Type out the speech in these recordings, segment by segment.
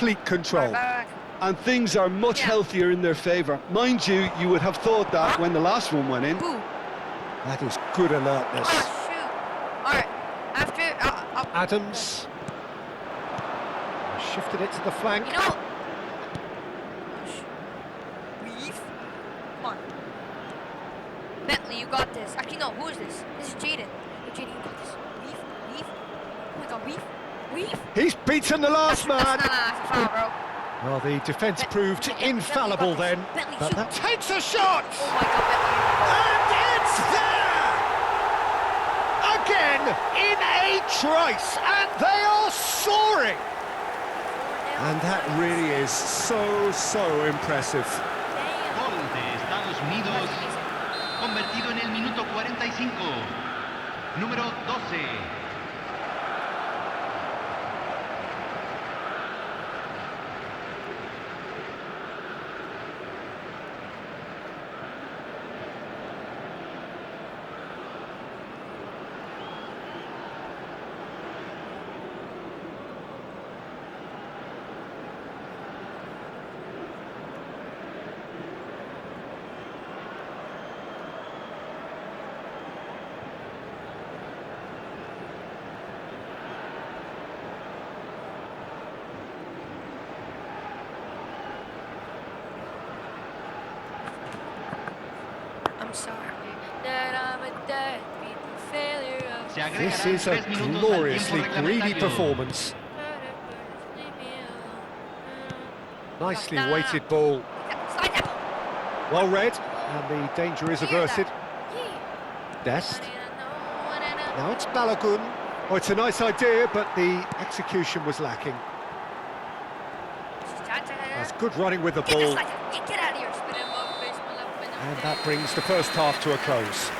complete control. Back. And things are much healthier in their favour. Mind you, you would have thought that when the last one went in. Boo. That is good alertness. Oh, shoot. Alright, after... Adams. Shifted it to the flank. You know... Weave. Come on. Bentley, you got this. Actually, no, who is this? This is Jaden. Hey, Jaden, you got this. Weave. Oh my god, weave. He's beaten the last man. That's not a foul, bro. Well, the defence proved infallible then. Bentley, But shoot. that takes a shot! Oh my god, Bentley. And it's there! Again, in a trice, and they are soaring! And that really is so impressive. Gol de Estados Unidos, convertido en el minuto 45. Número 12. I'm sorry that I'm a deadbeat failure of... This is a gloriously greedy performance. Nicely weighted ball. Well read, and the danger is averted. Dest. Now it's Balogun. Oh, it's a nice idea, but the execution was lacking. That's good running with the ball. Get out of here. And that brings the first half to a close.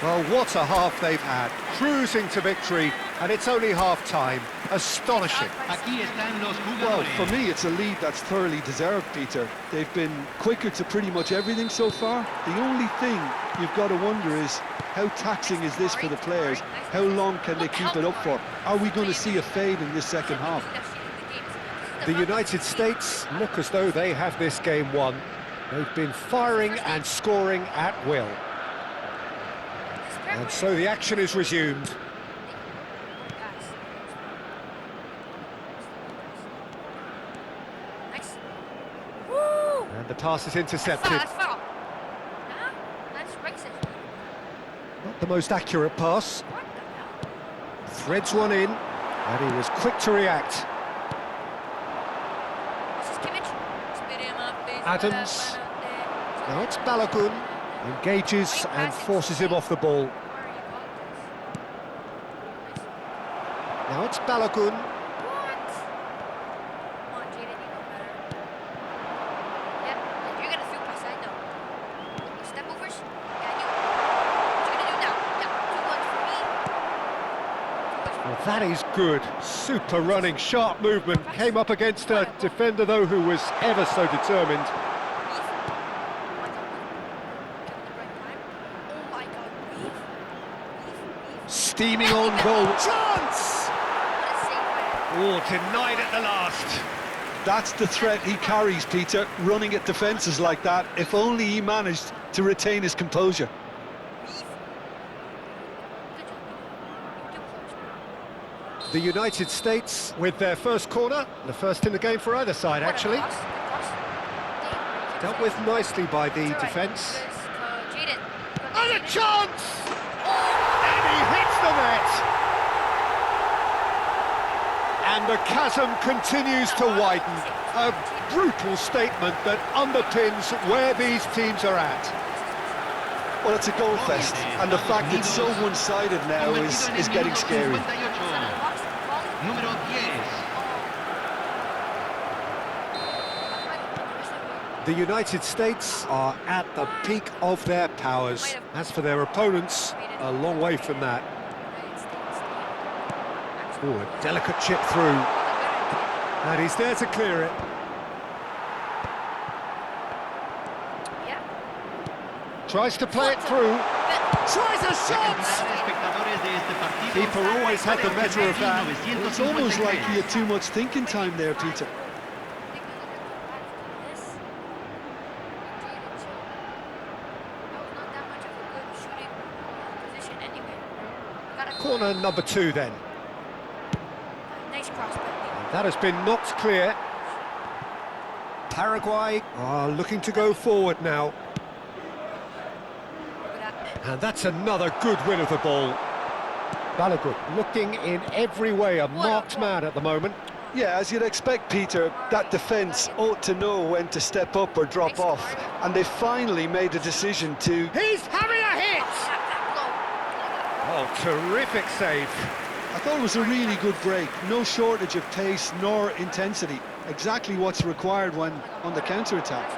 Well, what a half they've had. Cruising to victory, and it's only half-time. Astonishing. Aquí están los Well, jugadores. for me, it's a lead that's thoroughly deserved, Peter. They've been quicker to pretty much everything so far. The only thing you've got to wonder is, how taxing is this for the players? How long can they keep it up for? Are we going to see a fade in this second half? The United States look as though they have this game won. They've been firing and scoring at will. And so the action is resumed. Nice. Woo! And the pass is intercepted. That's foul. That's racist. Not the most accurate pass. What the hell? Threads one in, and he was quick to react. This is Kimmich. Spit him up, face Adams. Now it's Balogun. Engages and forces him off the ball. Now it's Balogun. What? Come on, Jaden, you know better. Yep, you're gonna through pass, I know. Step overs? Yeah, you. What you gonna do now? Yeah, 2-1 for me. Well, that is good. Super running, sharp movement. Came up against a defender, though, who was ever so determined. Steaming on goal. Chance! Oh, denied at the last. That's the threat he carries, Peter, running at defences like that. If only he managed to retain his composure. The United States with their first corner, the first in the game for either side, actually. Dealt with nicely by the defence. And a chance! And he hits the net! And the chasm continues to widen. A brutal statement that underpins where these teams are at. Well, it's a goal fest, and the fact it's so one-sided now is getting scary. Número 10. The United States are at the peak of their powers. As for their opponents, a long way from that. Oh, a delicate chip through. And he's there to clear it. Tries to play it through. Tries a shot! Espectadores de este partido Keeper always had the measure of that. It's almost like he had too much thinking time there, Peter. Corner number 2 then. Nice cross, Bentley. That has been knocked clear. Paraguay are looking to go forward now. And that's another good win of the ball. Balogun looking in every way a marked man at the moment. Yeah, as you'd expect, Peter, that defence ought to know when to step up or drop off. And they finally made a decision to... He's having a hit! Oh, terrific save. I thought it was a really good break. No shortage of pace nor intensity. Exactly what's required when on the counter-attack.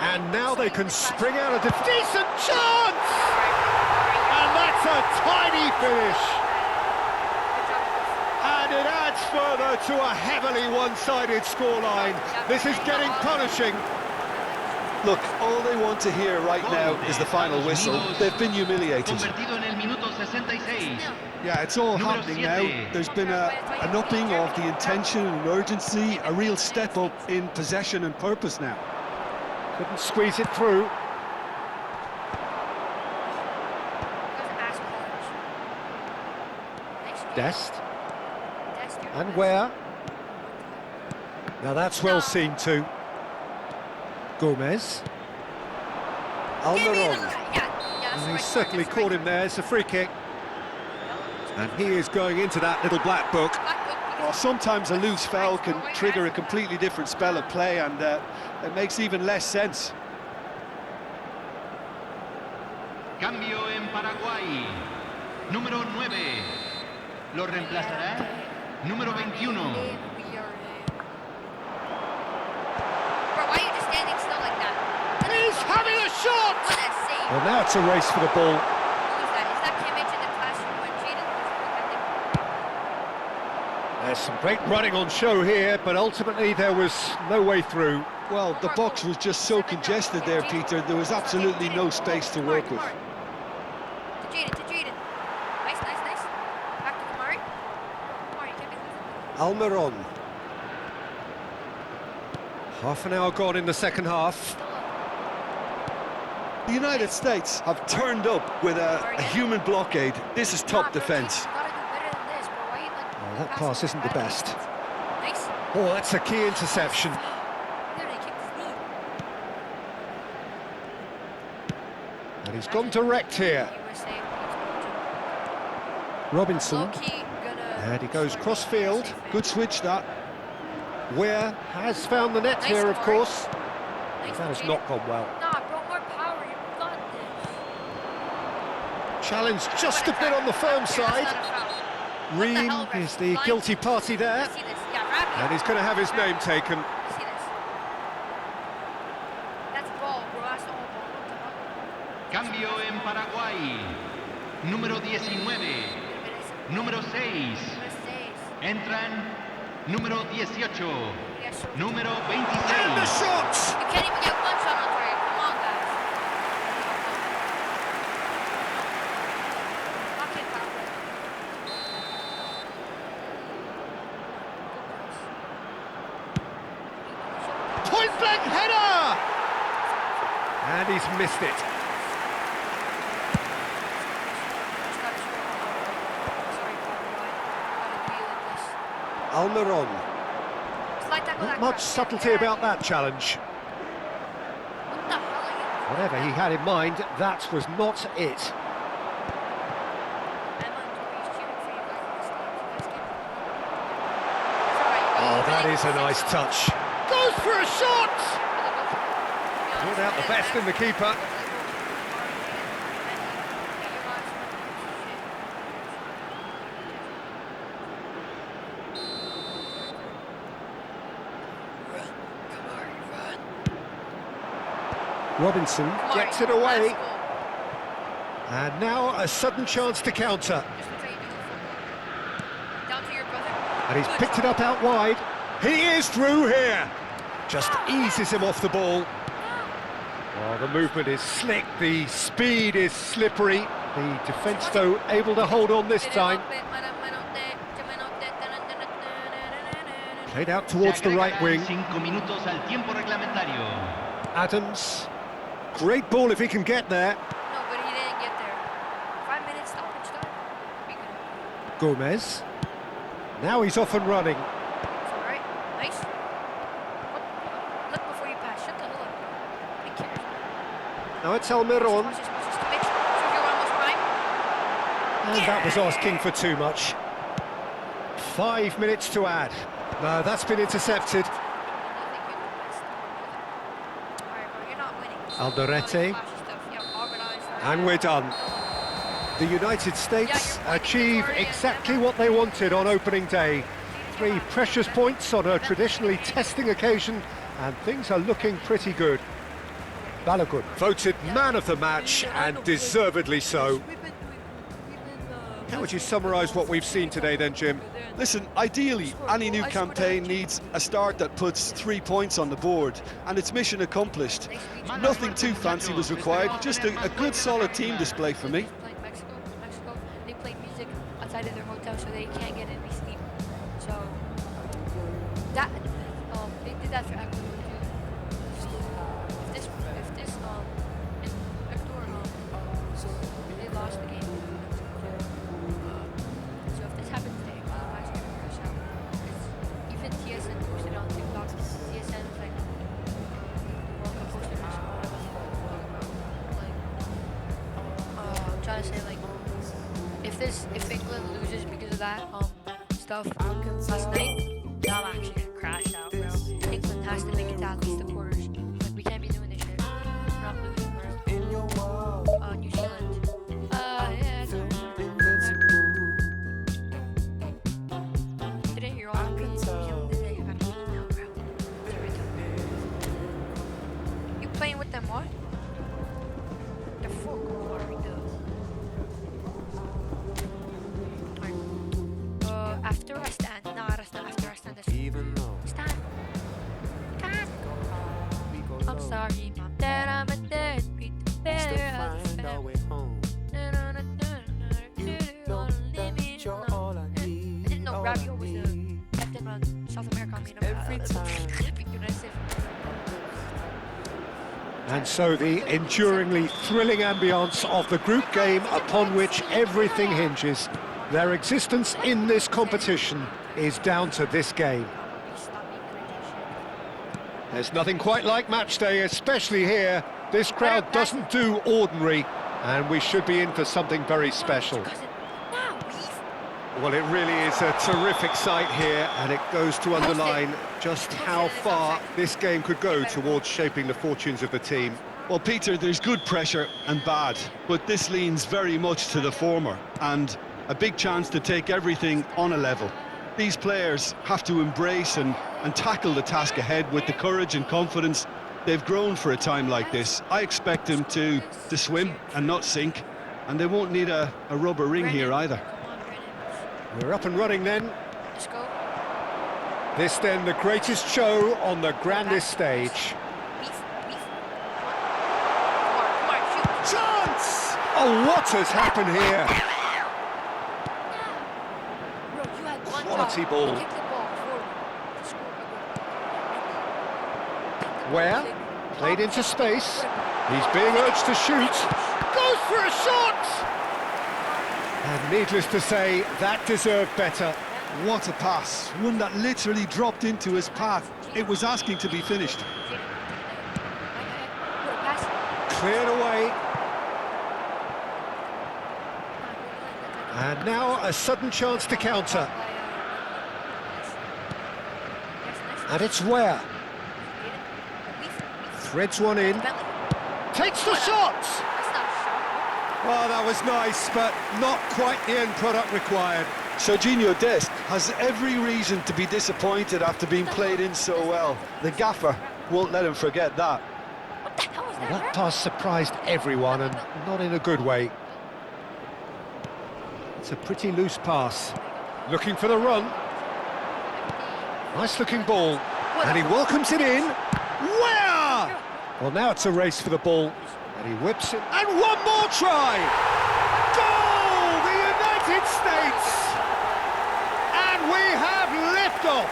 And now they can spring out a decent chance! And that's a tiny finish! And it adds further to a heavily one-sided scoreline. This is getting punishing. Look, all they want to hear right now is the final whistle. They've been humiliated. Yeah, it's all happening now. There's been an upping of the intention and urgency, a real step up in possession and purpose now. Couldn't squeeze it through. Dest. And where? Now that's well seen too. Gomez. Almiron. And he's certainly caught him there. It's a free kick. And he is going into that little black book. Well, sometimes a loose foul can trigger a completely different spell of play, and it makes even less sense. Cambio en Paraguay. Número 9. Lo reemplazará. Número 21. He's having a shot! Well, now it's a race for the ball. There's some great running on show here, but ultimately there was no way through. Well, the box was just so congested there, Peter. There was absolutely no space to work with. Almiron. Half an hour gone in the second half. The United States have turned up with a human blockade. This is top defence. Oh, that pass isn't the best. Oh, that's a key interception. And he's gone direct here. Robinson. And he goes cross-field. Good switch, that. Ware has found the net here, of course. That has not gone well. Challenge just a bit on the firm side. Ream is the guilty party there. And he's going to have his name taken. Cambio en Paraguay. Número 19. Número 6. Entran número 18. Número 26. And the shots! You can't even get one shot on target. Come on, guys. Point blank header! And he's missed it. Almiron. Not much subtlety about that challenge. Whatever he had in mind, that was not it. Oh, that is a nice touch. Goes for a shot! Pulled out the best in the keeper. Robinson gets it away. And now a sudden chance to counter. And he's picked it up out wide. He is through here. Just eases him off the ball. Well, the movement is slick, the speed is slippery. The defence, though, able to hold on this time. Played out towards the right wing. 5 minutos al tiempo reglamentario. Adams. Great ball if he can get there. No, but he didn't get there. 5 minutes stoppage time. Be good. Gomez. Now he's off and running. It's all right. Nice. Look before you pass. Shut the hell up. Who cares? Now it's Almiron. Watch this. Commit. Sergio Ramos prime. And that was asking for too much. 5 minutes to add. No, that's been intercepted. Alderete. And we're done. The United States achieve exactly what they wanted on opening day. 3 precious points on a traditionally testing occasion, and things are looking pretty good. Balogun voted man of the match, and deservedly so. How would you summarise what we've seen today then, Jim? Listen, ideally, any new campaign needs a start that puts 3 points on the board, and it's mission accomplished. Nothing too fancy was required, just a good, solid team display for me. Mexico, they played music outside of their hotel so they can't get any sleep. So, that, they did that for Ecuador too. If this, in Ecuador, they lost the game. So if this happens today, I'm actually gonna crash out. Because even TSN posted on TikTok. TSN was like, World Cup posted Mexico. I'm trying to say like, if England loses because of that stuff last night, then I'm actually gonna crash out, bro. England has to make it to at least the quarters. Like we can't be doing this shit. We're not losing, bro. New Zealand. Yeah. Didn't hear all the New Zealand today. You gotta eat now, bro. You playing with them what? The fuck are we doing? After I stand. No, that's not after I stand. That's stand. Stand. I'm sorry, Mom, that I'm a deadbeat. Better have a family. I didn't know Rabio was the captain of South America. I mean, And so the enduringly thrilling ambience of the group game upon which everything hinges. Their existence in this competition is down to this game. There's nothing quite like match day, especially here. This crowd doesn't do ordinary, and we should be in for something very special. Well, it really is a terrific sight here, and it goes to underline just how far this game could go towards shaping the fortunes of the team. Well, Peter, there's good pressure and bad, but this leans very much to the former, and a big chance to take everything on a level. These players have to embrace and tackle the task ahead with the courage and confidence they've grown for a time like this. I expect them to swim and not sink, and they won't need a rubber ring here either. We're up and running then. Let's go. This then the greatest show on the grandest stage. Chance! Oh, what has happened here? Quality ball. Where? Played into space. He's being urged to shoot. Goes for a shot! And needless to say, that deserved better. What a pass. One that literally dropped into his path. It was asking to be finished. Cleared away. And now a sudden chance to counter. And it's where? Threads one in. Takes the shot! Well, that was nice, but not quite the end product required. Serginho Dest has every reason to be disappointed after being played in so well. The gaffer won't let him forget that. What the hell was that? That pass surprised everyone, and not in a good way. It's a pretty loose pass. Looking for the run. Nice looking ball. And he welcomes it in. Where? Well, now it's a race for the ball, and he whips it. And one more try! Goal! The United States! And we have liftoff!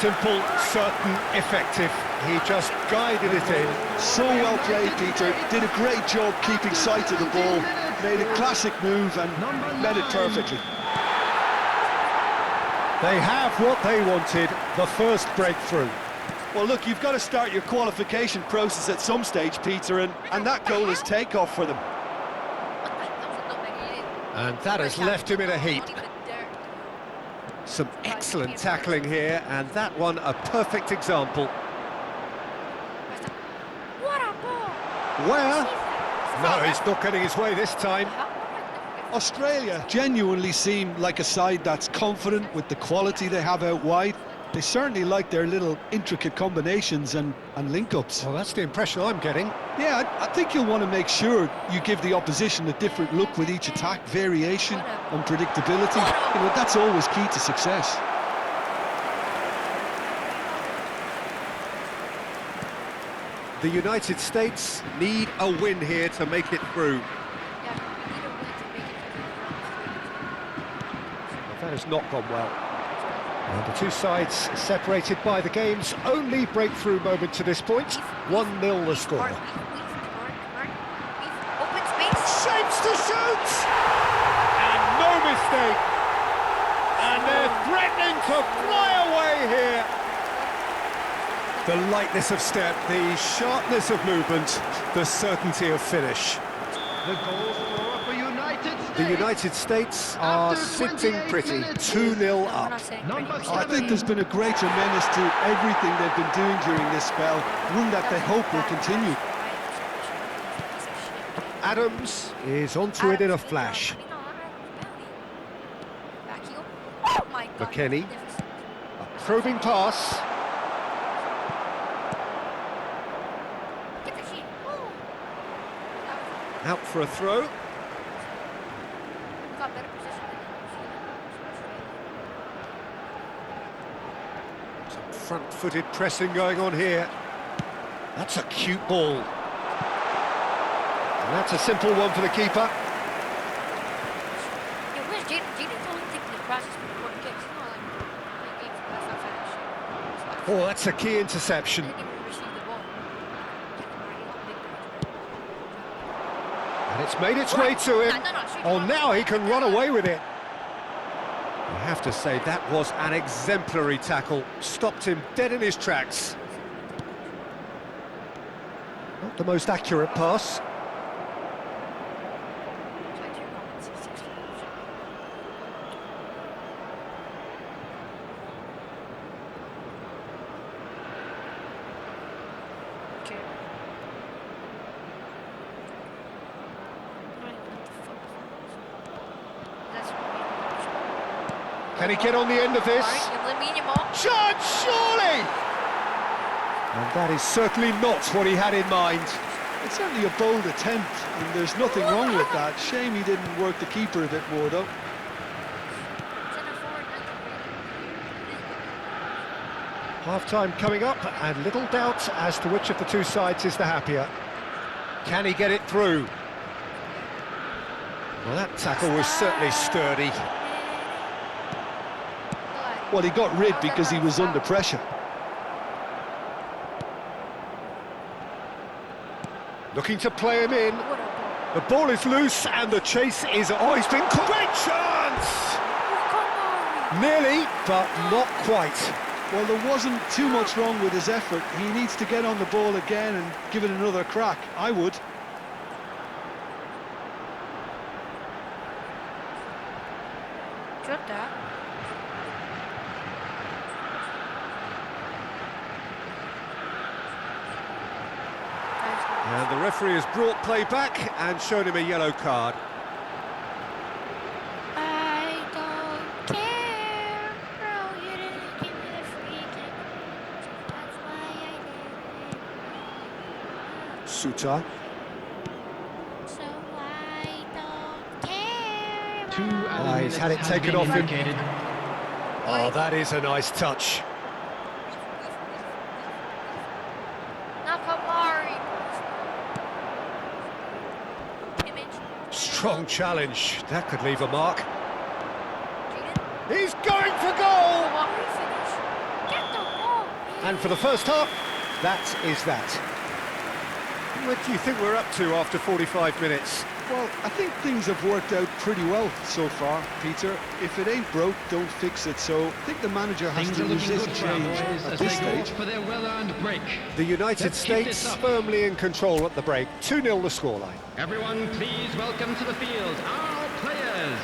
Simple, certain, effective. He just guided it in. So well played, Peter. Did a great job keeping sight of the ball. Made a classic move and met it perfectly. They have what they wanted, the first breakthrough. Well, look, you've got to start your qualification process at some stage, Peter, and that goal is takeoff for them. And that has left him in a heap. Some excellent tackling here, and that one a perfect example. What a ball! Where? No, he's not getting his way this time. Australia genuinely seem like a side that's confident with the quality they have out wide. They certainly like their little intricate combinations and link-ups. Well, that's the impression I'm getting. Yeah, I think you'll want to make sure you give the opposition a different look with each attack, variation, unpredictability. You know, that's always key to success. The United States need a win here to make it through. That has not gone well. And the two sides separated by the game's only breakthrough moment to this point. 1-0 the score. Shapes to shoot! And no mistake! And they're threatening to fly away here. The lightness of step, the sharpness of movement, the certainty of finish. The goal scorer for United States. The United States are sitting pretty, 2-0 up. I think there's been a great tremendous to everything they've been doing during this spell, one that they hope will continue. Adams is onto it in a flash. McKennie, a probing pass. Out for a throw. Some front-footed pressing going on here. That's a cute ball. And that's a simple one for the keeper. Oh, that's a key interception. And it's made its way to him. Oh, now he can run away with it. I have to say, that was an exemplary tackle. Stopped him dead in his tracks. Not the most accurate pass. Can he get on the end of this? Chance, surely! And that is certainly not what he had in mind. It's certainly a bold attempt, and there's nothing wrong with that. Shame he didn't work the keeper a bit more, though. Half-time coming up, and little doubt as to which of the two sides is the happier. Can he get it through? Well, that tackle was certainly sturdy. Well, he got rid because he was under pressure. Looking to play him in. The ball is loose and the chase is... Oh, he's been... Great chance! Nearly, but not quite. Well, there wasn't too much wrong with his effort. He needs to get on the ball again and give it another crack. I would. And the referee has brought play back and shown him a yellow card. I don't care, bro, you didn't give me the free kick. That's why I did it. Suta. So I don't care. Two He's had it has taken been off him. indicated. Oh, that is a nice touch. Strong challenge. That could leave a mark. Jaden? He's going for goal! Come on, refinish. Get the ball, man. And for the first half, that is that. What do you think we're up to after 45 minutes? Well, I think things have worked out pretty well so far, Peter. If it ain't broke, don't fix it. So I think the manager has Things to are looking resist good for our change boys at as this they go stage. for their well-earned break. The United Let's keep this States up. firmly in control at the break. 2-0 the scoreline. Everyone, please welcome to the field our players.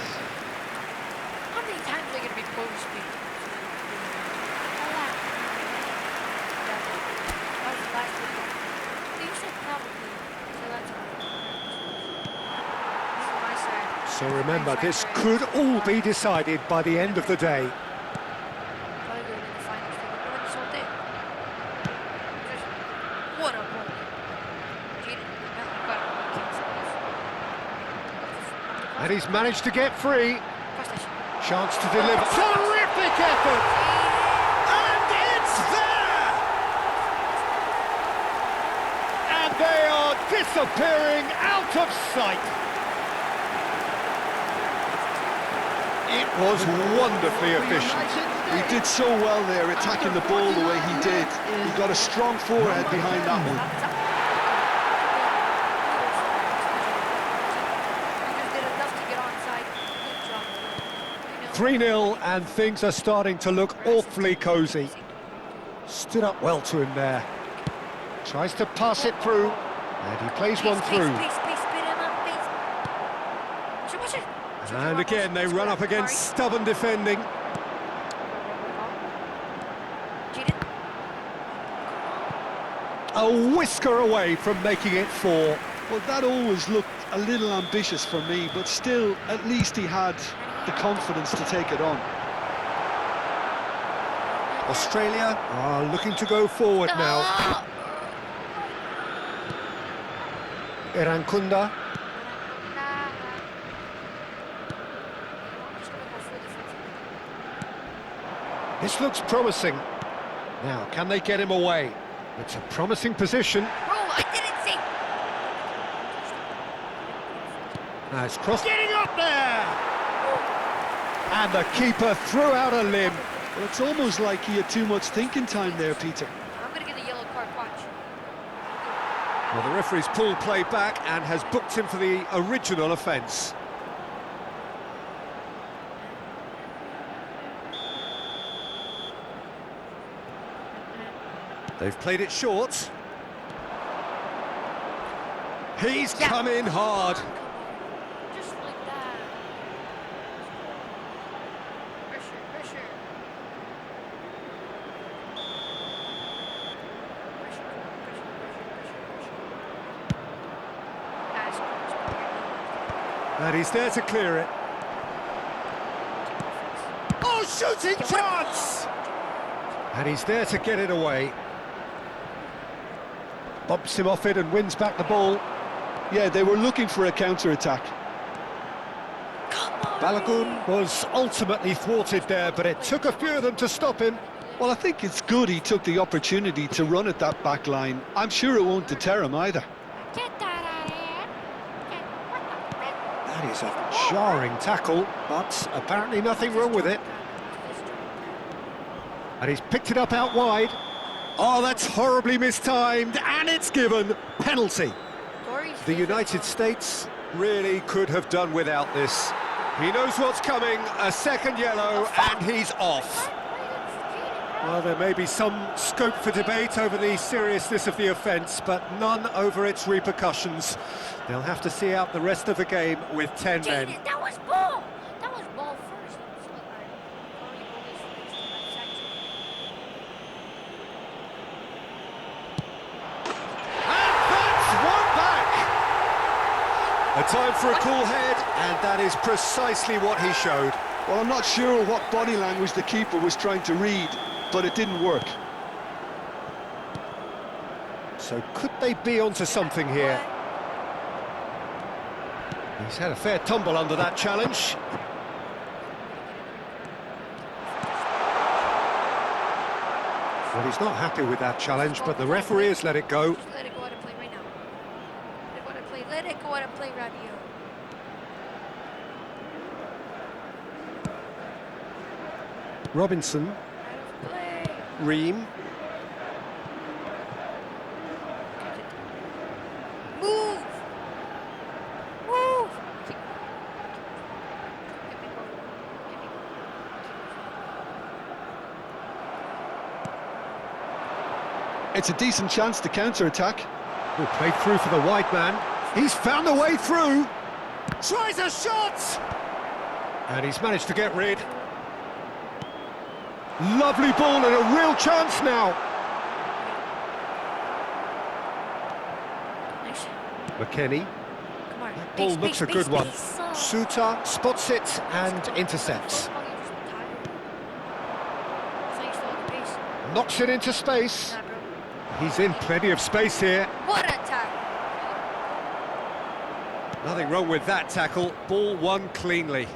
How many times are they going to be post speed? That was the last one. You said probably. So that's this is my side. So remember, this could all be decided by the end of the day. Probably going in the finals. They're going to win this whole thing. What a goal. Jaden, And he's managed to get free. cross that shit. Chance to deliver. Terrific effort! And it's there! And they are disappearing out of sight. It was wonderfully efficient. He did so well there, attacking the ball the way he did. He got a strong forehead behind that one. You just did enough to get onside. Good job. 3-0 and things are starting to look awfully cosy. Stood up well to him there. Tries to pass it through, and he plays one through. And again, they run up against stubborn defending. A whisker away from making it 4. Well, that always looked a little ambitious for me, but still, at least he had the confidence to take it on. Australia are looking to go forward now. Erankunda. This looks promising. Now, can they get him away? It's a promising position. Bro, I didn't see. Now it's crossed. Getting up there! And the keeper threw out a limb. Well, it's almost like he had too much thinking time there, Peter. I'm gonna get a yellow card, watch. Well, the referee's pulled play back and has booked him for the original offence. They've played it short. He's come in hard. Just like that. Pressure, pressure. And he's there to clear it. Oh, shooting chance! And he's there to get it away. Bumps him off it and wins back the ball. Yeah, they were looking for a counter-attack. Balogun was ultimately thwarted there, but it took a few of them to stop him. Well, I think it's good he took the opportunity to run at that back line. I'm sure it won't deter him either. Get that out of here. What the heck? That is a jarring tackle, but apparently nothing wrong with it. And he's picked it up out wide. Oh, that's horribly mistimed, and it's given. Penalty. The United States really could have done without this. He knows what's coming, a second yellow, and he's off. Well, there may be some scope for debate over the seriousness of the offence, but none over its repercussions. They'll have to see out the rest of the game with 10 men. That was ball. That was ball first. A time for a cool head, and that is precisely what he showed. Well, I'm not sure what body language the keeper was trying to read, but it didn't work. So could they be onto something here? He's had a fair tumble under that challenge. Well, he's not happy with that challenge, but the referee has let it go. Just let it go out and play right now. Let it go out and play. Let it go out and play, Rabio. Robinson. Play. Ream. Move! Move! It's a decent chance to counter-attack. Who played through for the wide man. He's found a way through. Tries a shot! And he's managed to get rid. Lovely ball and a real chance now. Nice. McKennie. Come on. That ball looks a good one. Suter spots it and intercepts. Knocks it into space. Nah, bro. He's in plenty of space here. What a tackle! Nothing wrong with that tackle. Ball won cleanly.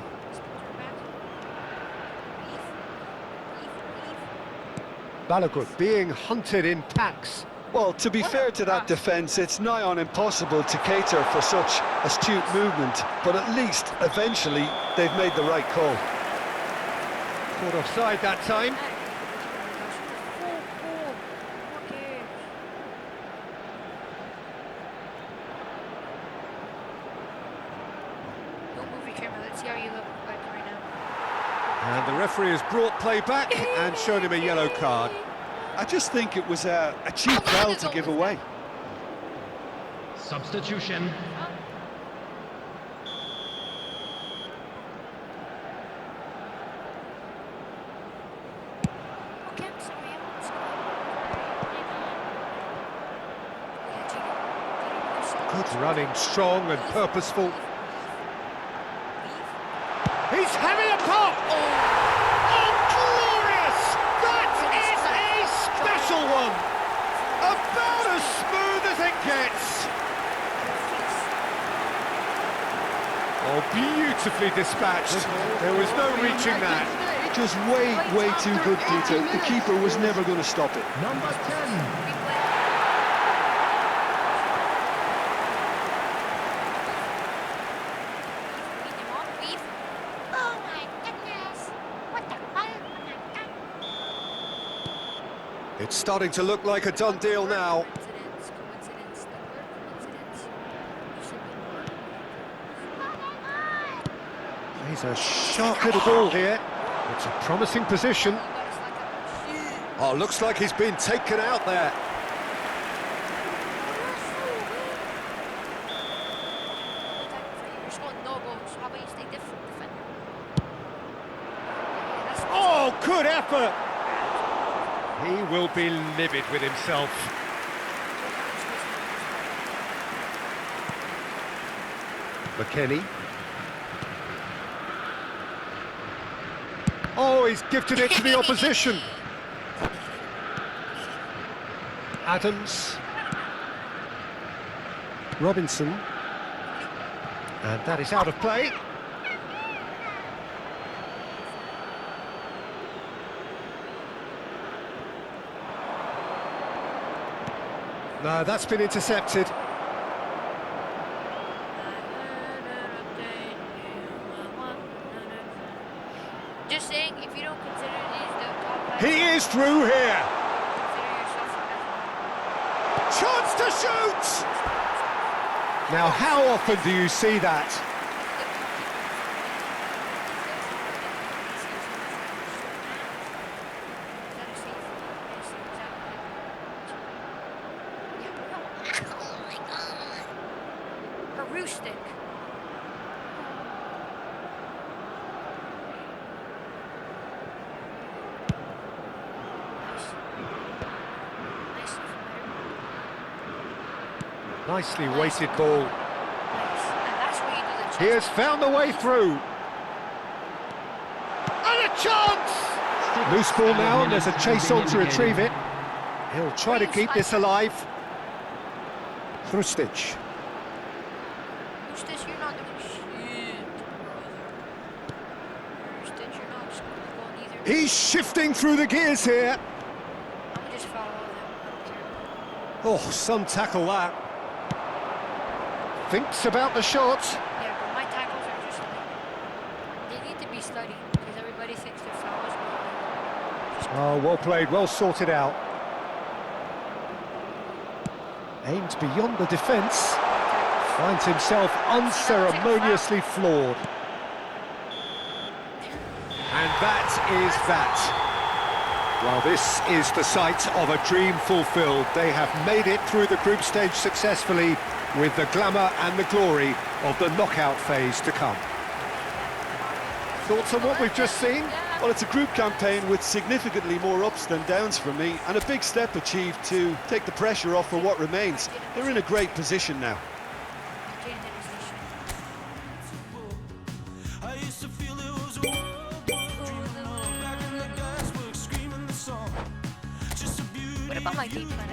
Balogun being hunted in packs. Well, to be fair to that defence, it's nigh on impossible to cater for such astute movement, but at least, eventually, they've made the right call. Caught offside that time. Don't move your camera, let's see how you look like right now. And the referee has brought play back and shown him a yellow card. I just think it was a cheap foul to give away. Substitution. Okay, I'm sorry, Good running, strong and purposeful. He's having a pop! Oh, glorious! That is a special one! About as smooth as it gets! Oh, beautifully dispatched. There was no reaching that. Just way too good, Peter. The keeper was never going to stop it. Number 10. Oh my goodness! What the hell? It's starting to look like a done deal now. Coincidence. The word coincidence. He's a sharp little ball here. It's a promising position. Oh, looks like he's been taken out there. Oh, good effort! He will be livid with himself. McKennie. Oh, he's gifted it to the opposition. Adams. Robinson. And that is out of play. No, that's been intercepted. Just saying, if you don't consider these the top five, He is through here. consider yourself a Chance to shoot! Now, how often do you see that? Stick. Nicely weighted ball. And that's where you do the He has found the way through. And a chance! Loose ball now, and there's a chase on to retrieve it. He'll try to keep this alive. Hrustic. You're not doing shit. You're not going either. He's shifting through the gears here. I'm gonna just follow them. I don't care. Oh, some tackle that. Thinks about the shot. Yeah, but my tackles are just like, they need to be studied because everybody thinks they're fouls. But Oh, well played, well sorted out. Aimed beyond the defence. Finds himself unceremoniously floored. And that is that. Well, this is the sight of a dream fulfilled. They have made it through the group stage successfully, with the glamour and the glory of the knockout phase to come. Thoughts on what we've just seen? Well, it's a group campaign with significantly more ups than downs for me, and a big step achieved to take the pressure off for what remains. They're in a great position now. What about my game plan?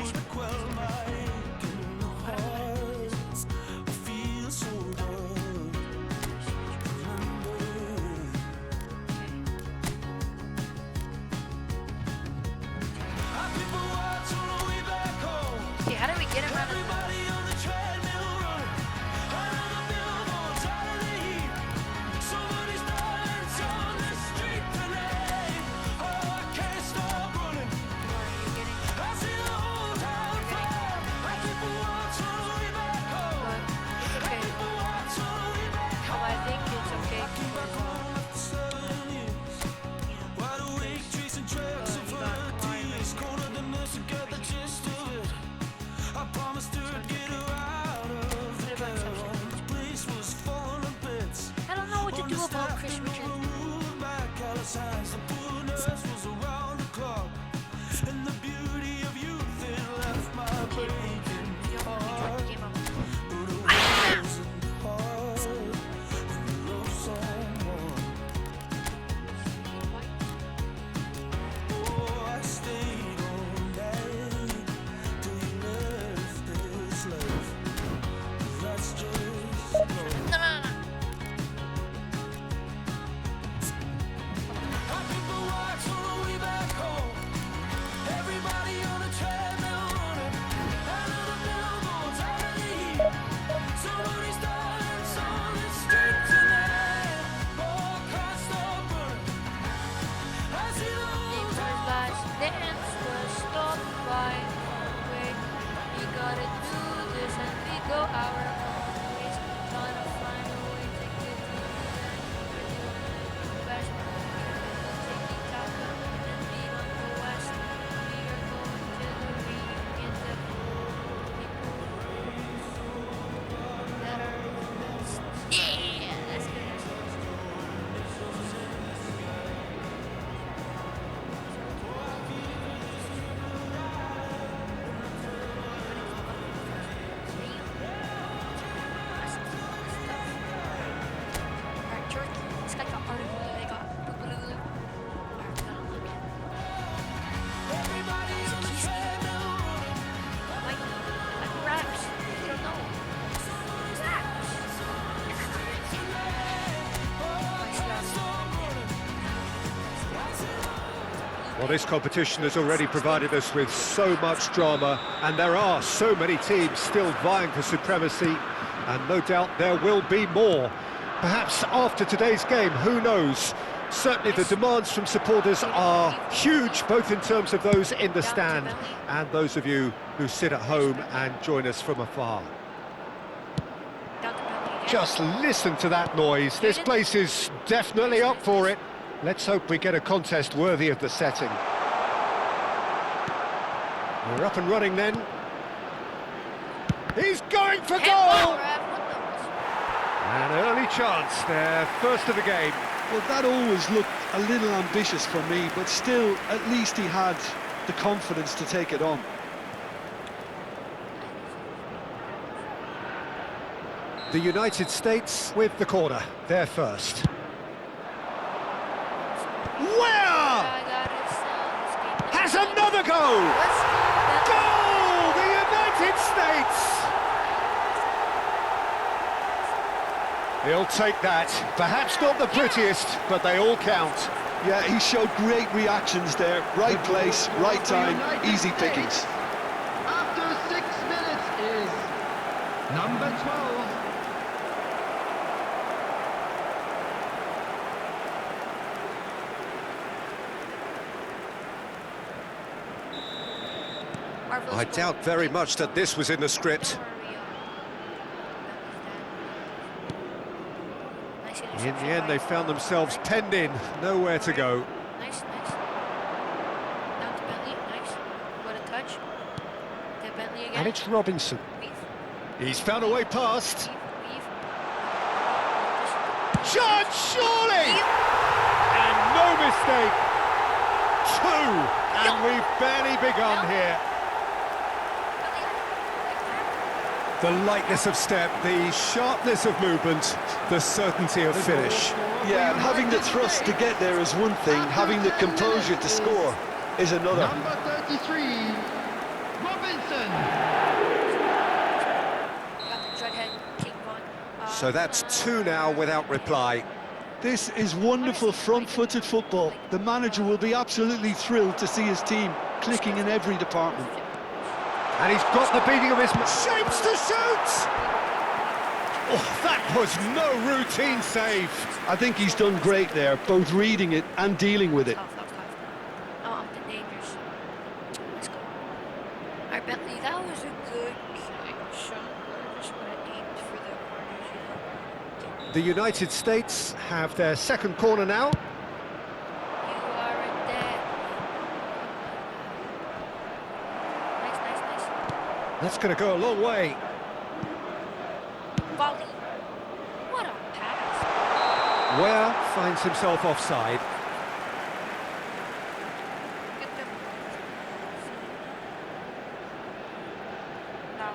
Okay, how do we get him out of the... I don't know what to do about Chris Richards. Well, this competition has already provided us with so much drama, and there are so many teams still vying for supremacy, and no doubt there will be more. Perhaps after today's game, who knows? Certainly the demands from supporters are huge, both in terms of those in the stand and those of you who sit at home and join us from afar. Just listen to that noise. This place is definitely up for it. Let's hope we get a contest worthy of the setting. We're up and running then. He's going for goal! An early chance, their first of the game. Well, that always looked a little ambitious for me, but still, at least he had the confidence to take it on. The United States with the corner, they're first. Where? Has another goal! Goal! The United States! He'll take that. Perhaps not the prettiest, but they all count. Yeah, he showed great reactions there. Right place, right time, easy pickings. After 6 minutes is number 12. I doubt very much that this was in the script. In the end, they found themselves penned in, nowhere to go. Nice. Down to Bentley, nice. What a touch. To Bentley again. And it's Robinson. Weave. He's found a way past. Weave. Shot, surely! And no mistake. 2, and we've barely begun here. The lightness of step, the sharpness of movement, the certainty of finish. Yeah, and having the thrust to get there is one thing, having the composure to score is another. Number 33, Robinson. Got the dreadhead, King Von. So that's 2 now without reply. This is wonderful front-footed football. The manager will be absolutely thrilled to see his team clicking in every department. And he's got the beating of his... Shapes to shoot! Oh, that was no routine save. I think he's done great there, both reading it and dealing with it. Tough. Oh, I'm the dangers. Let's go. Alright, Bentley, that was a good shot. I just would have aimed for the corners, you know. The United States have their second corner now. You are a dead. Nice. That's going to go a long way. Volley. What a pass. Ware finds himself offside. Get them. Now.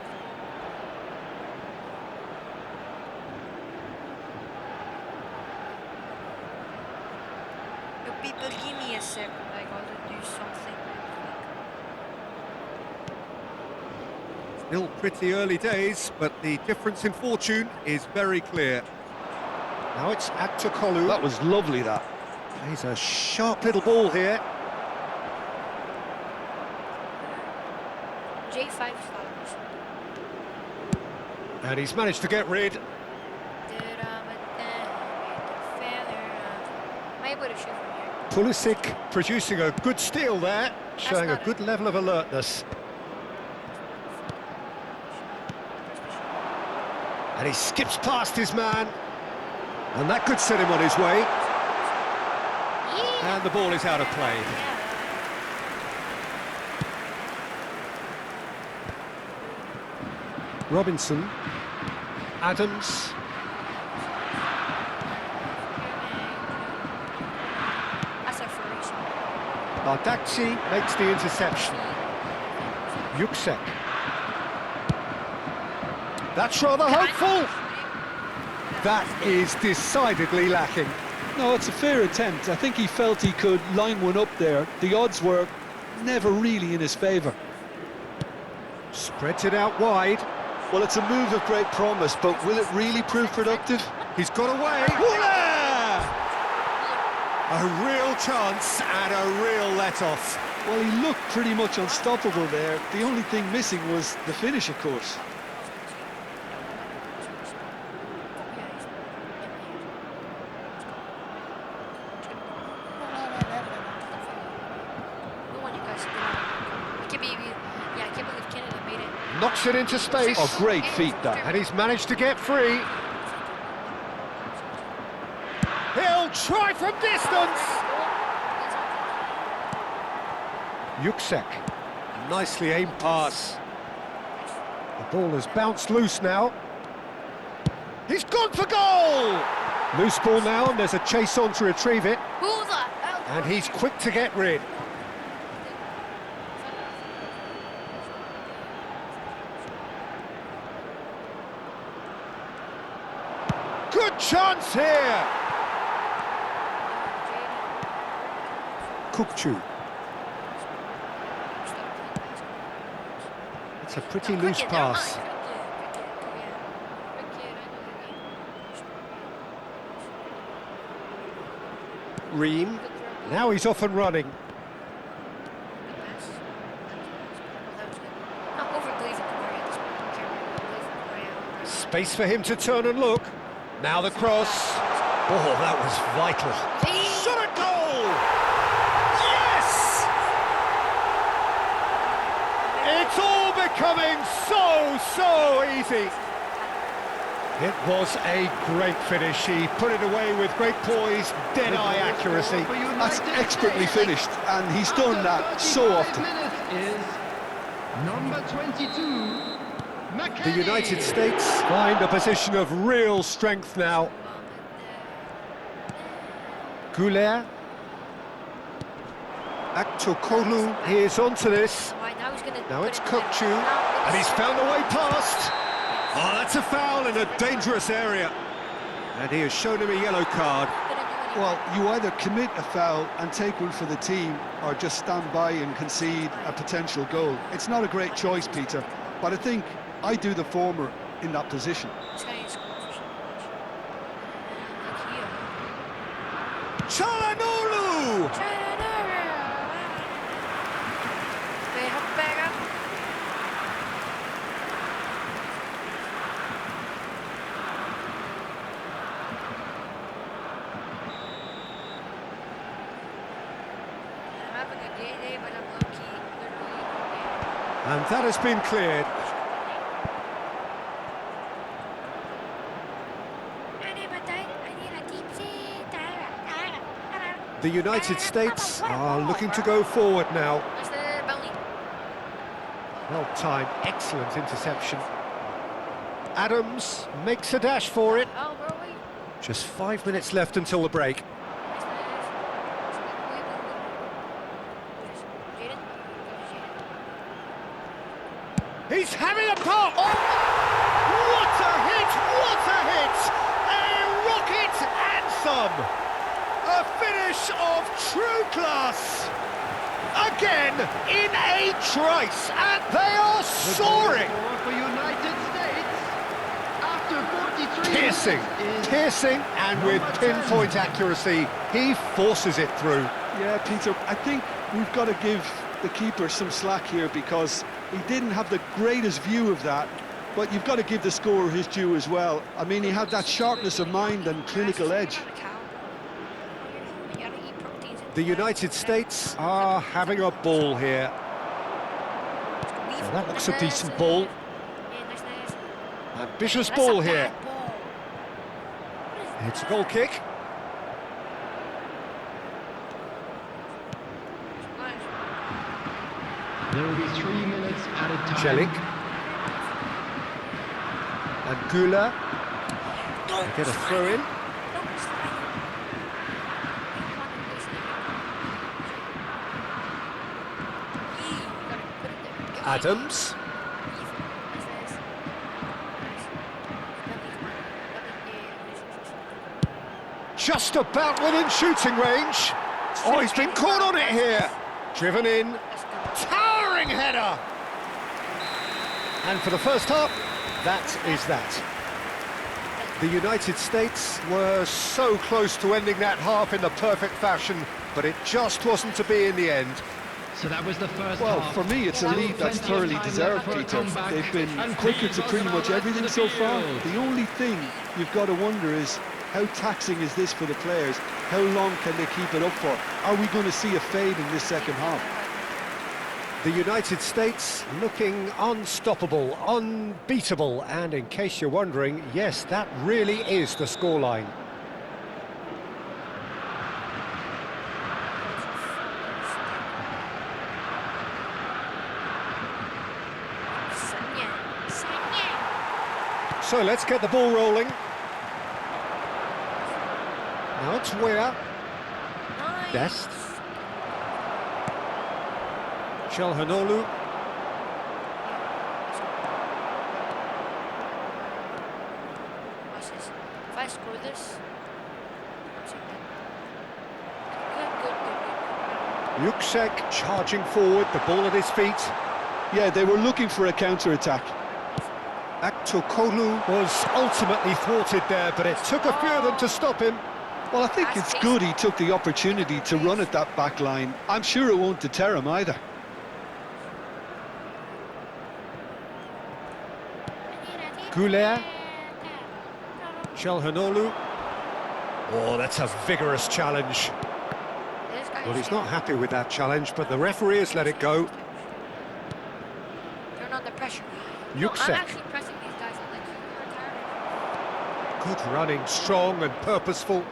Yo, people, give me a second. I gotta do something. Still pretty early days, but the difference in fortune is very clear. Now it's Aktukolu. That was lovely, that. He's a sharp little ball here. J5 flowers. And he's managed to get rid. Did I'm a feather. Am I able to shoot from here? Pulisic producing a good steal there, showing a not good level of alertness. And he skips past his man. And that could set him on his way. Yeah. And the ball is out of play. Robinson. Adams. That's a first. Bardakci makes the interception. Yuksek. That's rather hopeful. That is decidedly lacking. No, it's a fair attempt. I think he felt he could line one up there. The odds were never really in his favour. Spreads it out wide. Well, it's a move of great promise, but will it really prove productive? He's got away. Voila! A real chance and a real let-off. Well, he looked pretty much unstoppable there. The only thing missing was the finish, of course. Knocks it into space. Oh, great feat, that. And he's managed to get free. He'll try from distance. Yuksek. Nicely aimed pass. The ball has bounced loose now. He's gone for goal! Loose ball now, and there's a chase on to retrieve it. Who the hell? And he's quick to get rid. Good chance here! Kukcu. It's a pretty loose pass. Ream. Now he's off and running. Space for him to turn and look. Now the cross. Oh, that was vital. Shot at goal! Yes! becoming so easy. It was a great finish. He put it away with great poise, dead-eye accuracy. That's expertly finished, and he's done that so often. Number 22, The United States find a position of real strength now. Goulet. Aktokolu, he is onto this. Now it's Cupp, and he's found a way past. Oh, that's a foul in a dangerous area. And he has shown him a yellow card. Well, you either commit a foul and take one for the team, or just stand by and concede a potential goal. It's not a great choice, Peter, but I think I do the former in that position. Çalhanoğlu! And that has been cleared. The United States are looking to go forward now. Well timed, excellent interception. Adams makes a dash for it. Just 5 minutes left until the break. He's having a pop! Oh! What a hit! What a hit! A rocket and some! A finish of true class! Again, in a trice, and they are soaring! For United States, after 43 Piercing, piercing, and with pinpoint accuracy, he forces it through. Yeah, Peter, I think we've got to give the keeper some slack here, because he didn't have the greatest view of that, but you've got to give the scorer his due as well. I mean, he had that sharpness of mind and clinical edge. The United States are having a ball here. Well, that looks a decent ball. Ambitious ball here. It's a goal kick. There will be 3 minutes at a time. Celik. And Gula. They get a throw in. Adams. Just about within shooting range. Oh, he's been caught on it here. Driven in. Towering header. And for the first half, that is that. The United States were so close to ending that half in the perfect fashion, but it just wasn't to be in the end. So that was the first Well, half. for me, it's a lead that's thoroughly deserved, Peter. They've been quicker to pretty much everything so far. The only thing you've got to wonder is, how taxing is this for the players? How long can they keep it up for? Are we going to see a fade in this second half? The United States looking unstoppable, unbeatable, and in case you're wondering, yes, that really is the scoreline. So let's get the ball rolling. Now it's Weah. Dest. Çalhanoğlu. If I score this, Yüksek charging forward, the ball at his feet. Yeah, they were looking for a counter-attack. Aktokolu was ultimately thwarted there, but it took a few of them to stop him. Well, I think it's good he took the opportunity to run at that back line. I'm sure it won't deter him either. Goulet. Çalhanoğlu. Oh, that's a vigorous challenge. Well, he's not happy with that challenge, but the referee has let it go. under pressure. No, I'm Yuksek. actually pressing these guys. I'm like, you're retarded. Good running, strong and purposeful.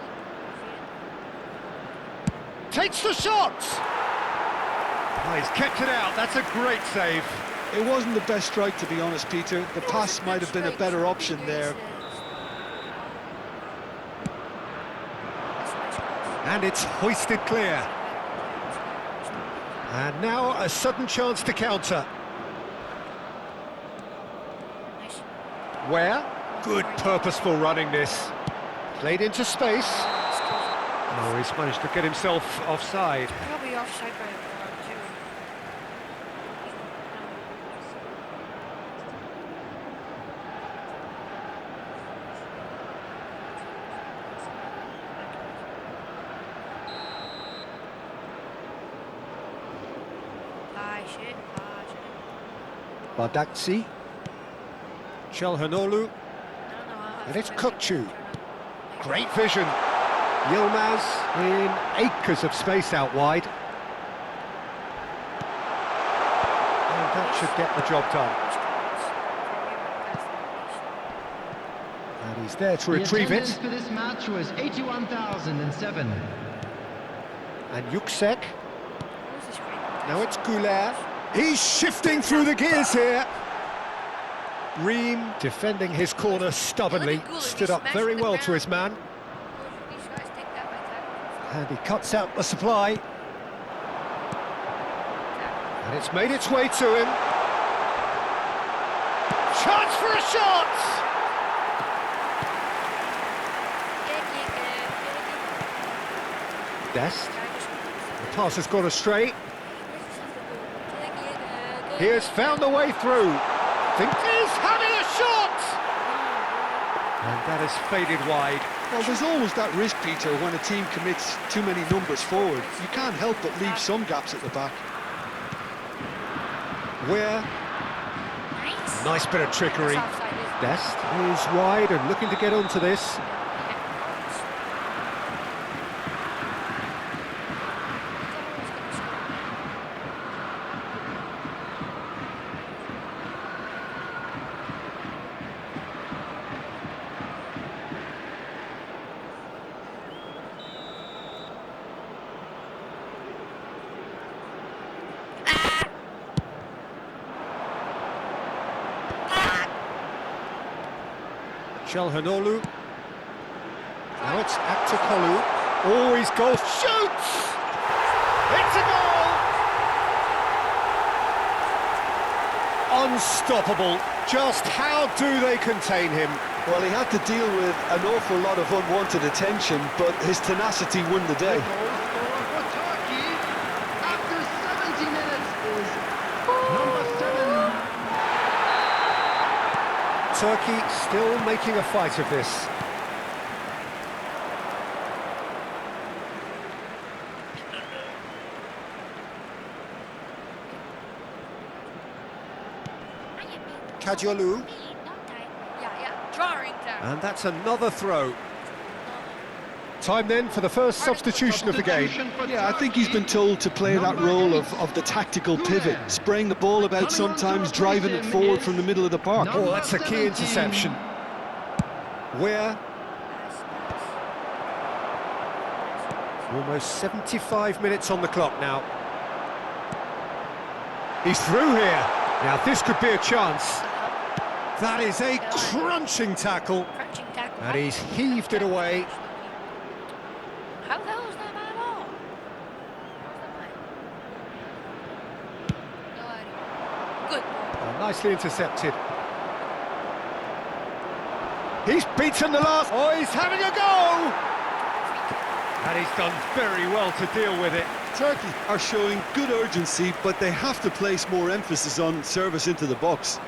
Takes the shot! Oh, he's kept it out, that's a great save. It wasn't the best strike, to be honest, Peter. The pass might have been a better option there. And it's hoisted clear. And now a sudden chance to counter. Where? Good purposeful running this. Played into space. Oh, he's managed to get himself offside. Probably offside by a bar, too. Shit. Bardakci. Chelhanoglu. And it's Kukcu. Great vision. Yilmaz in acres of space out wide. And that should get the job done. And he's there to retrieve it. For this match was 81,007. And Yuksek. Now it's Goulet. He's shifting through the gears here. Ream defending his corner stubbornly. Stood up very well to his man. And he cuts out the supply. And it's made its way to him. Chance for a shot! Dest. The pass has gone astray. He has found the way through. Think he's having a shot! And that has faded wide. Well, there's always that risk, Peter, when a team commits too many numbers forward. You can't help but leave some gaps at the back. Where? Nice bit of trickery. Dest is wide and looking to get onto this. Chelhanoglu. Now it's Aktakolu. Oh, he's goal. Shoots! It's a goal! Unstoppable. Just how do they contain him? Well, he had to deal with an awful lot of unwanted attention, but his tenacity won the day. For Turkey, after 70 minutes, is number 7. Turkey still making a fight of this. Kadiolu. And that's another throw. Time then for the first substitution of the game. Yeah, I think he's been told to play that role of the tactical pivot, spraying the ball about sometimes, driving it forward from the middle of the park. Oh, that's a key interception. Where? Almost 75 minutes on the clock now. He's through here. Now this could be a chance. That is a crunching tackle. And he's heaved it away. How the hell is that bad at all? No idea. Good. Oh, nicely intercepted. He's beaten the last. Oh, he's having a go! And he's done very well to deal with it. Turkey are showing good urgency, but they have to place more emphasis on service into the box.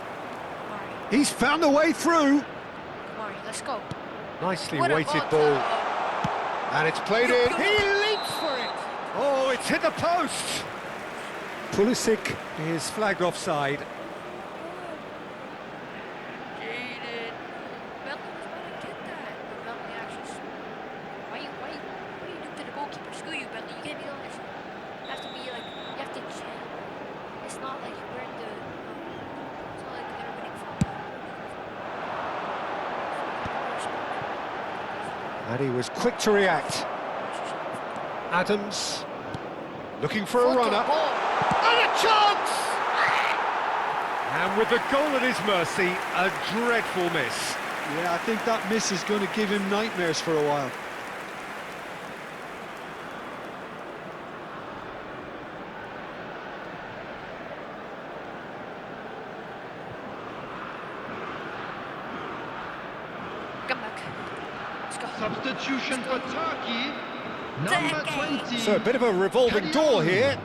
He's found a way through. Mari, let's go. Nicely What a weighted ball. ball. And it's played in. He leaps for it. Oh, it's hit the post. Pulisic is flagged offside. Jaden. Bentley was about to get that. But Bentley actually... What do you do to the goalkeeper? Screw you, Bentley. You can't be honest. You have to be like... You have to chill. It's not like you're wearing the... And he was quick to react. Adams, looking for a runner. And a chance! And with the goal at his mercy, a dreadful miss. Yeah, I think that miss is going to give him nightmares for a while. Come back. Let's go. Substitution for Turkey, number 20. So a bit of a revolving door here.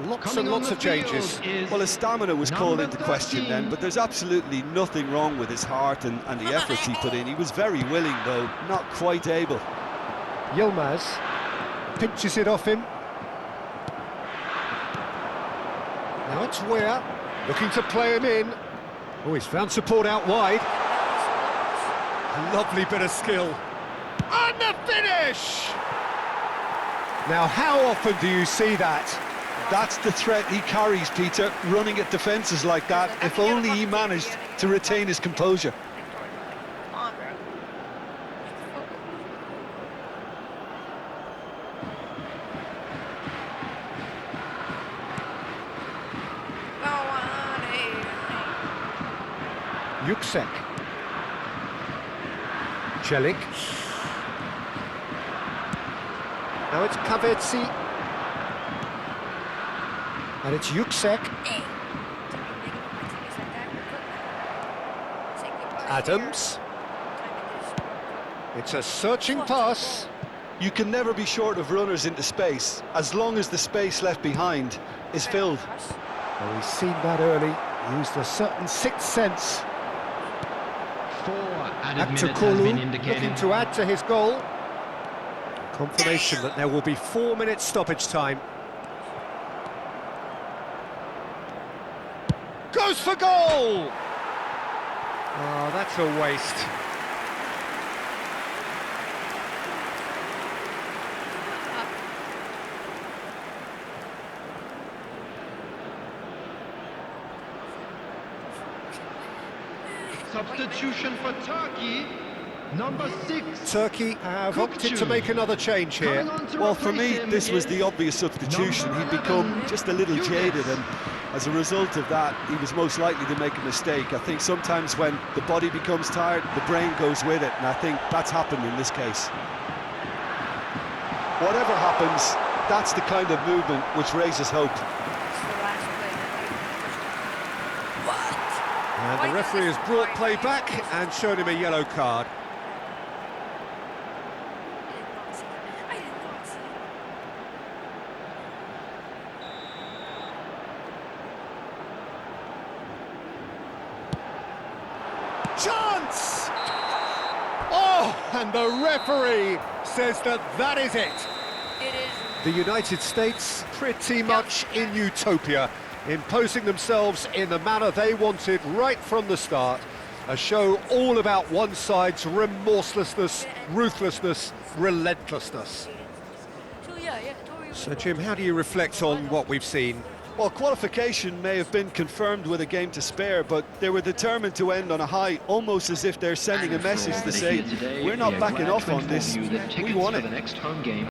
Lots Coming and on lots the of changes. field is Well, his stamina was called number into question then, 13. but there's absolutely nothing wrong with his heart and the efforts he put in. He was very willing, though, not quite able. Yilmaz pinches it off him. Now it's Weir, looking to play him in. Oh, he's found support out wide. Lovely bit of skill. And the finish! Now, how often do you see that? That's the threat he carries, Peter, running at defences like that. If only he managed to retain his composure. Come on, bro. Yüksek. Celik. Now it's Kavetsi. And it's Yüksek. Adams. It's a searching pass. You can never be short of runners into space, as long as the space left behind is filled. Well, he's seen that early, used a certain sixth sense. 4 added minutes has been Akçakulu looking indicated. to add to his goal. Confirmation that there will be 4 minutes stoppage time. Goes for goal! Oh, that's a waste. Substitution for Turkey, number 6. Turkey have opted to make another change here. Well, for me, this was the obvious substitution. He'd become just a little jaded, and as a result of that, he was most likely to make a mistake. I think sometimes when the body becomes tired, the brain goes with it, and I think that's happened in this case. Whatever happens, that's the kind of movement which raises hope. And the referee has brought play back and shown him a yellow card. Chance! Oh, and the referee says that is it. It is. The United States pretty much in utopia, imposing themselves in the manner they wanted right from the start. A show all about one side's remorselessness, ruthlessness, relentlessness. So yeah, So Jim, how do you reflect on what we've seen? Well, qualification may have been confirmed with a game to spare, but they were determined to end on a high, almost as if they're sending a message to say, we're not backing off on this, we want it.